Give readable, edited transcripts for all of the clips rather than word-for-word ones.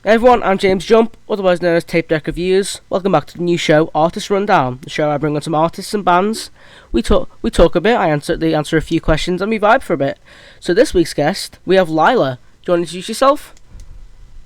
Hey everyone, I'm James Jump, otherwise known as TapeDeck Reviews. Welcome back to the new show, Artist Rundown, the show I bring on some artists and bands. We talk a bit, I answer a few questions, and we vibe for a bit. So this week's guest, we have Lilah. Do you want to introduce yourself?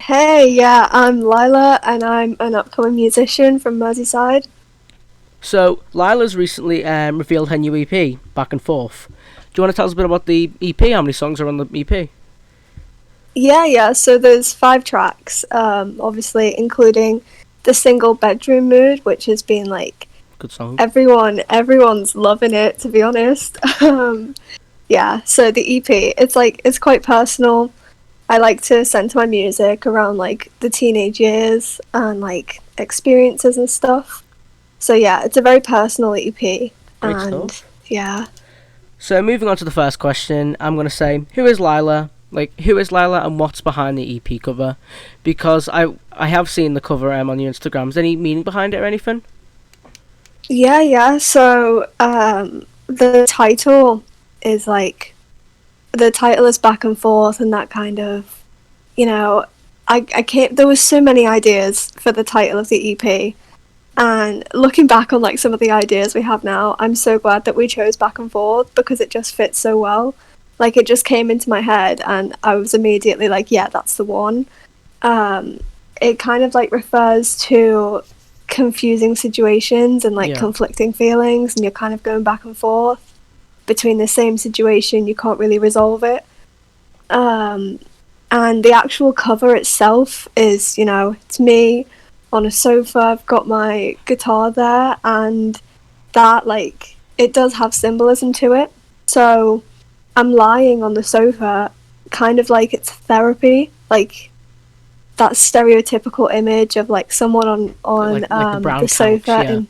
Hey, yeah, I'm Lilah, and I'm an upcoming musician from Merseyside. So Lilah's recently revealed her new EP, Back and Forth. Do you want to tell us a bit about the EP? How many songs are on the EP? Yeah, so there's 5 tracks, obviously including the single Bedroom Mood, which has been like Good song. everyone's loving it, to be honest. Yeah, so the EP, it's quite personal. I like to center my music around like the teenage years and like experiences and stuff. So yeah, it's a very personal EP, Great and stuff. yeah. So moving on to the first question, I'm going to say, who is Lilah? Who is Lilah and what's behind the EP cover? Because I have seen the cover on your Instagram. Is there any meaning behind it or anything? Yeah. So the title is like the title is Back and Forth, and that kind of, you know, I can't. There was so many ideas for the title of the EP, and looking back on like some of the ideas we have now, I'm so glad that we chose Back and Forth because it just fits so well. Like it just came into my head, and I was immediately like, yeah, that's the one. It kind of like refers to confusing situations and like Yeah. conflicting feelings, and you're kind of going back and forth between the same situation. You can't really resolve it. And the actual cover itself is, it's me on a sofa. I've got my guitar there, and that like it does have symbolism to it. So I'm lying on the sofa, kind of like it's therapy, like that stereotypical image of like someone on Like the brown the couch, sofa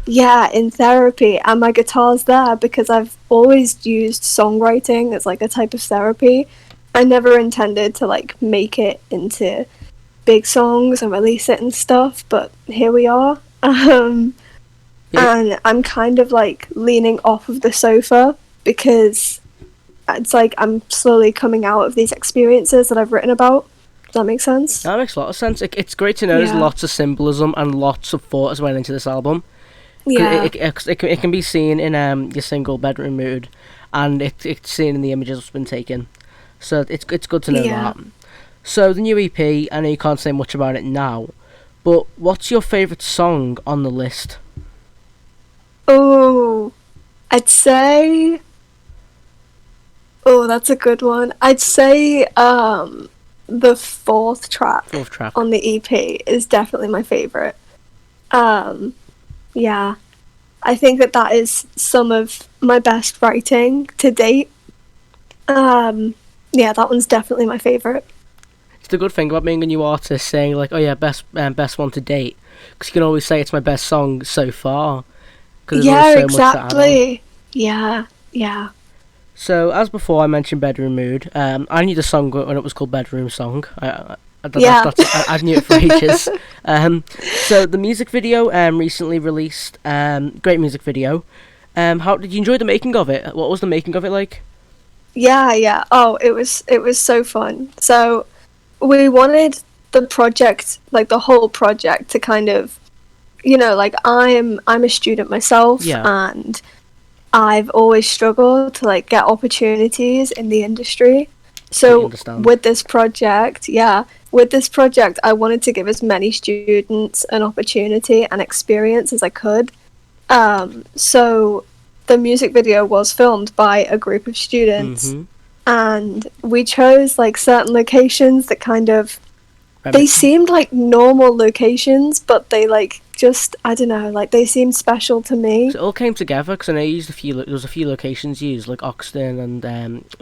yeah. in therapy, and my guitar's there because I've always used songwriting as like a type of therapy. I never intended to like make it into big songs and release it and stuff, but here we are. Yeah. And I'm kind of like leaning off of the sofa because it's like I'm slowly coming out of these experiences that I've written about. Does that make sense? That makes a lot of sense. It's great to know there's Yeah. lots of symbolism and lots of thought as well into this album. 'Cause Yeah. it can be seen in your single Bedroom Mood, and it's seen in the images that's been taken. So it's good to know Yeah. that. So the new EP, I know you can't say much about it now, but what's your favourite song on the list? Oh, I'd say. Oh, that's a good one. I'd say the 4th track Fourth track. on the EP is definitely my favorite. Um, yeah, I think that is some of my best writing to date. Yeah, that one's definitely my favorite. It's the good thing about being a new artist, saying like, oh yeah, best one to date, because you can always say it's my best song so far, because there's Yeah, always so much to add on. exactly. Yeah. So, as before, I mentioned Bedroom Mood. I knew the song when it was called Bedroom Song. Yeah. I knew it for ages. So, the music video recently released. Great music video. How did you enjoy the making of it? What was the making of it like? Yeah. Oh, it was so fun. So we wanted the project, like the whole project, to kind of, like I'm a student myself, Yeah. and I've always struggled to like get opportunities in the industry. Completely So understand. with this project, I wanted to give as many students an opportunity and experience as I could. So the music video was filmed by a group of students, Mhm. and we chose like certain locations that kind of they Remi- seemed like normal locations, but they like just I don't know, like they seemed special to me. So it all came together because I know you used a few. There was a few locations used, like Oxton and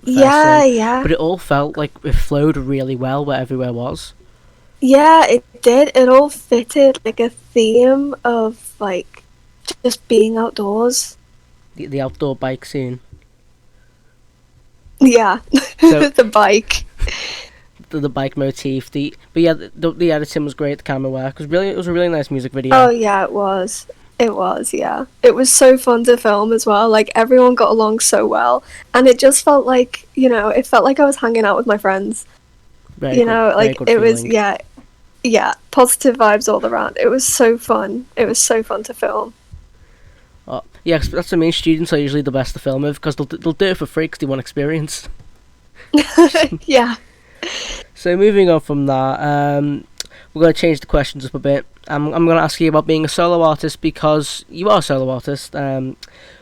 Yeah, Thurston, yeah. but it all felt like it flowed really well where everywhere was. Yeah, it did. It all fitted like a theme of like just being outdoors. The outdoor bike scene. Yeah. So The bike. the bike motif. But yeah, the editing was great. The camera work was really. It was a really nice music Oh video. yeah, it was. It was, yeah. It was so fun to film as well. Like everyone got along so well, and it just felt like, it felt like I was hanging out with my friends. Very good. Very Like good it was, feeling. yeah. yeah, positive vibes all around. It was so fun. It was so fun to film. Oh, yeah, 'cause that's what I mean. Students are usually the best to film with because they'll do it for free because they want experience. Yeah. So moving on from that, we're going to change the questions up a bit. I'm going to ask you about being a solo artist because you are a solo artist.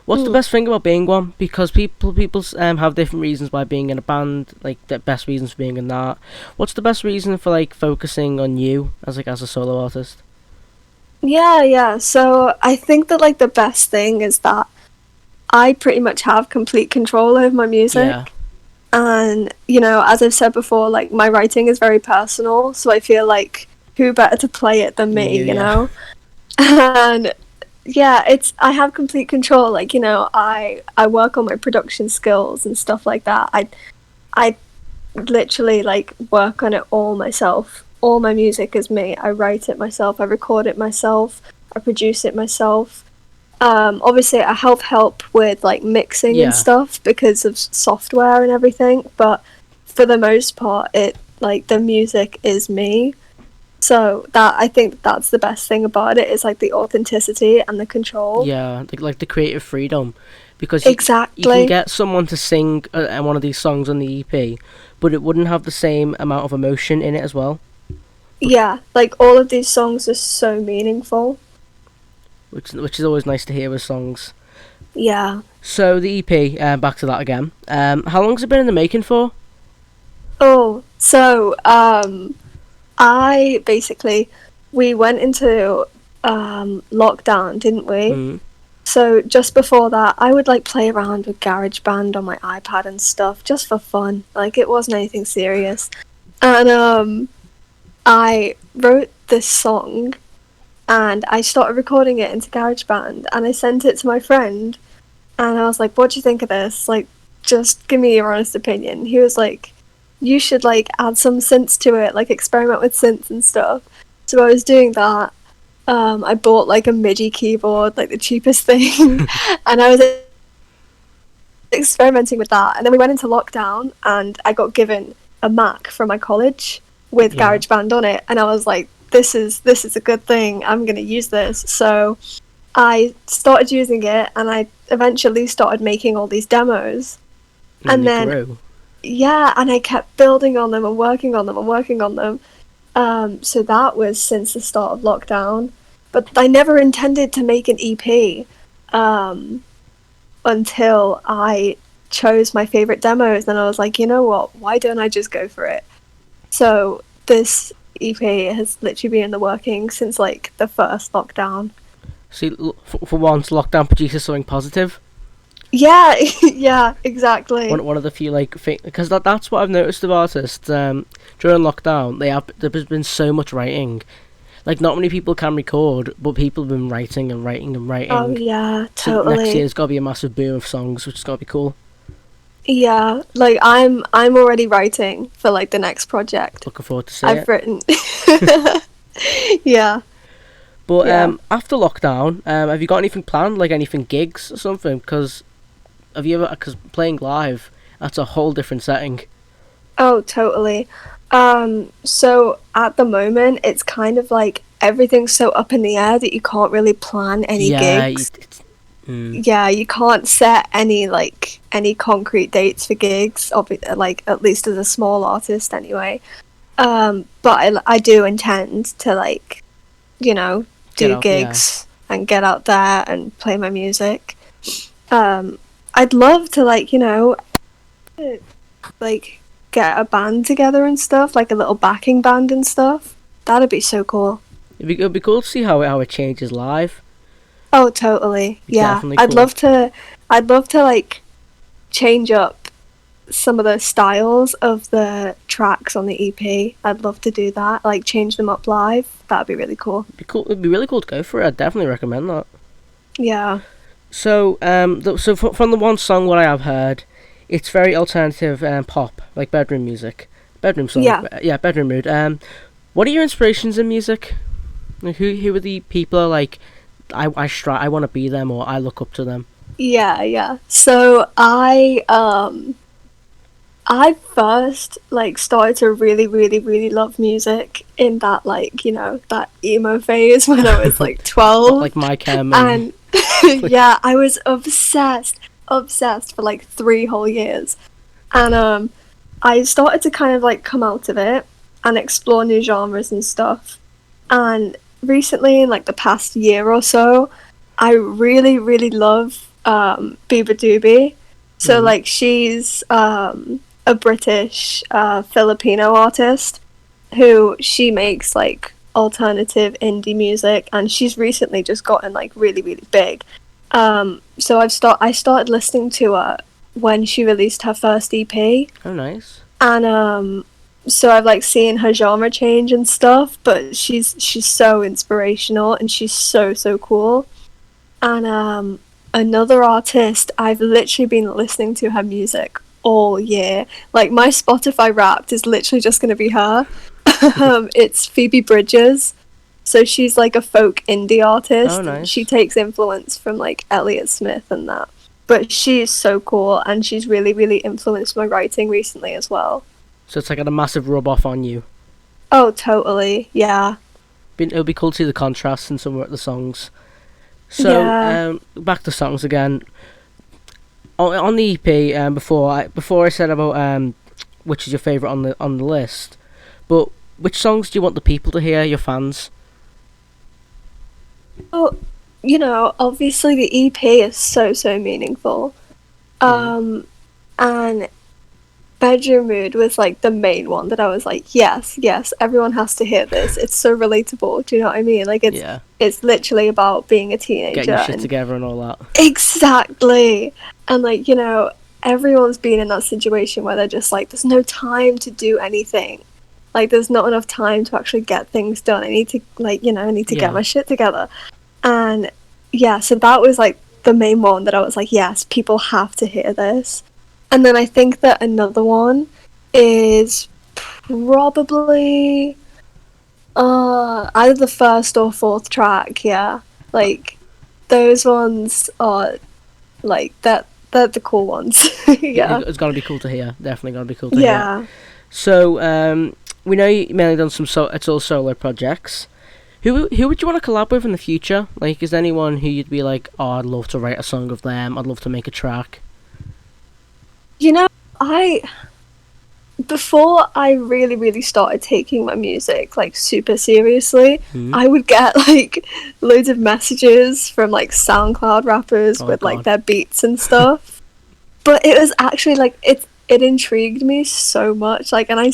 What's the best thing about being one? Because people have different reasons why being in a band, like the best reasons for being in that. What's the best reason for like focusing on you as a solo artist? Yeah. So I think that like the best thing is that I pretty much have complete control over my music. Yeah. And, you know, as I've said before, like my writing is very personal, so I feel like who better to play it than me, you know? And yeah, I have complete control. Like, you know, I work on my production skills and stuff like that. I literally like work on it all myself. All my music is me. I write it myself, I record it myself, I produce it myself. Obviously I have help with like mixing and stuff because of software and everything, but for the most part it like the music is me. So that I think that's the best thing about it is like the authenticity and the control. Yeah, like the creative freedom, because Exactly. you can get someone to sing one of these songs on the EP, but it wouldn't have the same amount of emotion in it as well. Yeah, like all of these songs are so meaningful. Which is always nice to hear with songs. Yeah. So the EP, back to that again. How long's it been in the making for? Oh, so I basically we went into lockdown, didn't we? Mm. So just before that, I would like play around with GarageBand on my iPad and stuff just for fun. Like it wasn't anything serious. And I wrote this song and I started recording it into GarageBand and I sent it to my friend and I was like, what do you think of this? Like, just give me your honest opinion. He was like, you should like add some synths to it, like experiment with synths and stuff. So I was doing that. I bought like a MIDI keyboard, like the cheapest thing, and I was experimenting with that. And then we went into lockdown and I got given a Mac from my college with GarageBand on it, and I was like, this is a good thing. I'm gonna use this. So I started using it, and I eventually started making all these demos. And then grew. Yeah, and I kept building on them and working on them and working on them. So that was since the start of lockdown. But I never intended to make an EP until I chose my favorite demos. And I was like, you know what? Why don't I just go for it? So this EP has literally been in the working since like the first lockdown. See, for once, lockdown produces something positive. Yeah, yeah, exactly. One of the few like because that's what I've noticed of artists during lockdown. There's been so much writing. Like not many people can record, but people have been writing and writing and writing. Oh yeah, So totally. next year there's gotta be a massive boom of songs, which is gotta be cool. Yeah, like I'm already writing for like the next project. Looking forward to seeing it. I've written. Yeah. But Yeah. after lockdown, have you got anything planned, like anything gigs or something? Because because playing live, that's a whole different setting. Oh, totally. So at the moment, it's kind of like everything's so up in the air that you can't really plan any gigs. Yeah, you can't set any concrete dates for gigs, like at least as a small artist anyway. But I do intend to like, you know, do gigs and get out there and play my music. I'd love to like, you know, like get a band together and stuff, like a little backing band and stuff. That'd be so cool. It'd be cool to see how it changes live. Oh, totally. Yeah. Definitely I'd cool. love to like change up some of the styles of the tracks on the EP. I'd love to do that, like change them up live. That'd be really cool. It'd be really cool to go for it. I'd definitely recommend that. Yeah. So, from the one song what I have heard, it's very alternative pop, like bedroom music, bedroom song. Yeah, bedroom mood. What are your inspirations in music? Like, who are the people like? I want to be them, or I look up to them. Yeah. So I I first like started to really, really, really love music in that like, that emo phase when I was like 12. Like my chem And yeah, I was obsessed for like 3 whole years. And I started to kind of like come out of it and explore new genres and stuff. And recently, in like the past year or so, I really, really love Booba Doobie. So like she's a British Filipino artist who she makes like alternative indie music, and she's recently just gotten like really, really big. So I started listening to her when she released her first EP. Oh, nice. And so I've like seen her genre change and stuff, but she's so inspirational and she's so cool. And another artist, I've literally been listening to her music all year. Like my Spotify Wrapped is literally just going to be her. It's Phoebe Bridgers. So she's like a folk indie artist. Oh, nice. She takes influence from like Elliott Smith and that. But she's so cool, and she's really, really influenced my writing recently as well. So it's like a massive rub off on you. Oh, totally. Yeah. It'll be cool to see the contrast in some of the songs. So back to songs again. On the EP, before I said about which is your favourite on the list, but which songs do you want the people to hear, your fans? Well, obviously the EP is so meaningful. And Bedroom Mood was like the main one that I was like, yes, everyone has to hear this. It's so relatable. Do you know what I mean? Like it's literally about being a teenager, getting your shit together and all that. Exactly. And like, everyone's been in that situation where they're just like, there's no time to do anything. Like there's not enough time to actually get things done. I need to get my shit together. And yeah, so that was like the main one that I was like, yes, people have to hear this. And then I think that another one is probably either the first or fourth track. Yeah, like those ones are like they're the cool ones. Yeah, it's gonna be cool to hear. Definitely gonna be cool to hear. So we know you mainly done some it's all solo projects. Who would you want to collab with in the future? Like, is there anyone who you'd be like, oh, I'd love to write a song of them. I'd love to make a track. Before I really, really started taking my music like super seriously, I would get like loads of messages from like SoundCloud rappers with like their beats and stuff. But it was actually like it intrigued me so much, like, and I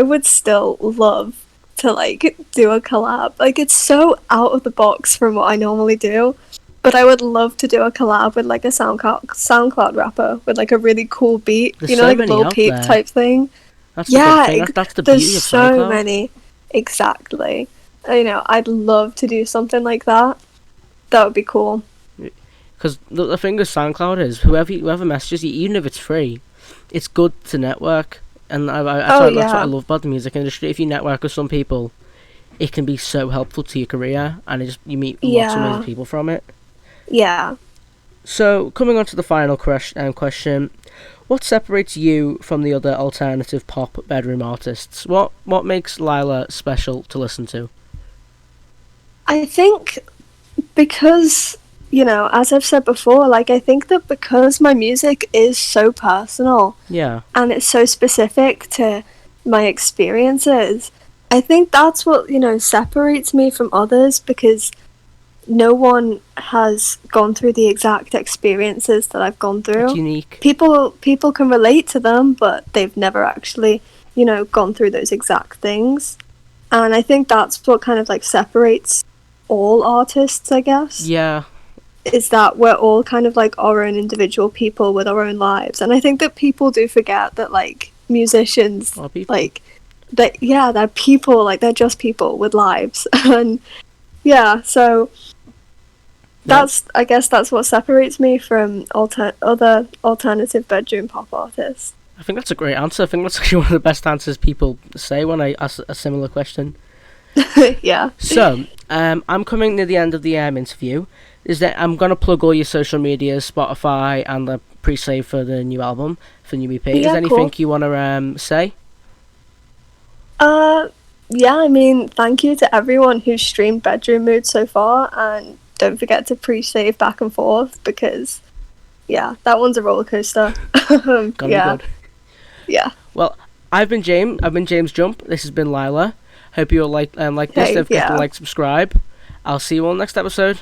would still love to like do a collab. Like it's so out of the box from what I normally do. But I would love to do a collab with like a SoundCloud rapper with like a really cool beat, There's like a Lil Peep type thing. That's the thing. That's the beauty of there's SoundCloud. so many. Exactly. I'd love to do something like that. That would be cool. Because the thing with SoundCloud is whoever messages you, even if it's free, it's good to network. And that's what I love about the music industry. If you network with some people, it can be so helpful to your career, and you meet lots of amazing people from it. Yeah. So, coming on to the final question, what separates you from the other alternative pop bedroom artists? What makes Lilah special to listen to? I think because, as I've said before, like, I think that because my music is so personal, and it's so specific to my experiences, I think that's what, separates me from others, because no one has gone through the exact experiences that I've gone through. It's unique. People can relate to them, but they've never actually, gone through those exact things. And I think that's what kind of like separates all artists, I guess. Yeah. Is that we're all kind of like our own individual people with our own lives. And I think that people do forget that like musicians, like, they're people, like they're just people with lives. And so I guess that's what separates me from other alternative bedroom pop artists. I think that's a great answer. I think that's actually one of the best answers people say when I ask a similar question. Yeah. So, I'm coming near the end of the interview. I'm going to plug all your social medias, Spotify, and the pre-save for the new album. for New EP. Is Yeah, there anything cool. you want to say? Yeah, I mean, thank you to everyone who's streamed Bedroom Mood so far, and don't forget to pre-save Back and Forth, because, yeah, that one's a roller coaster. Gonna be Yeah, good. yeah. Well, I've been James Jump. This has been Lilah. Hope you all like this. Hey, Don't forget to yeah. like, subscribe. I'll see you all next episode.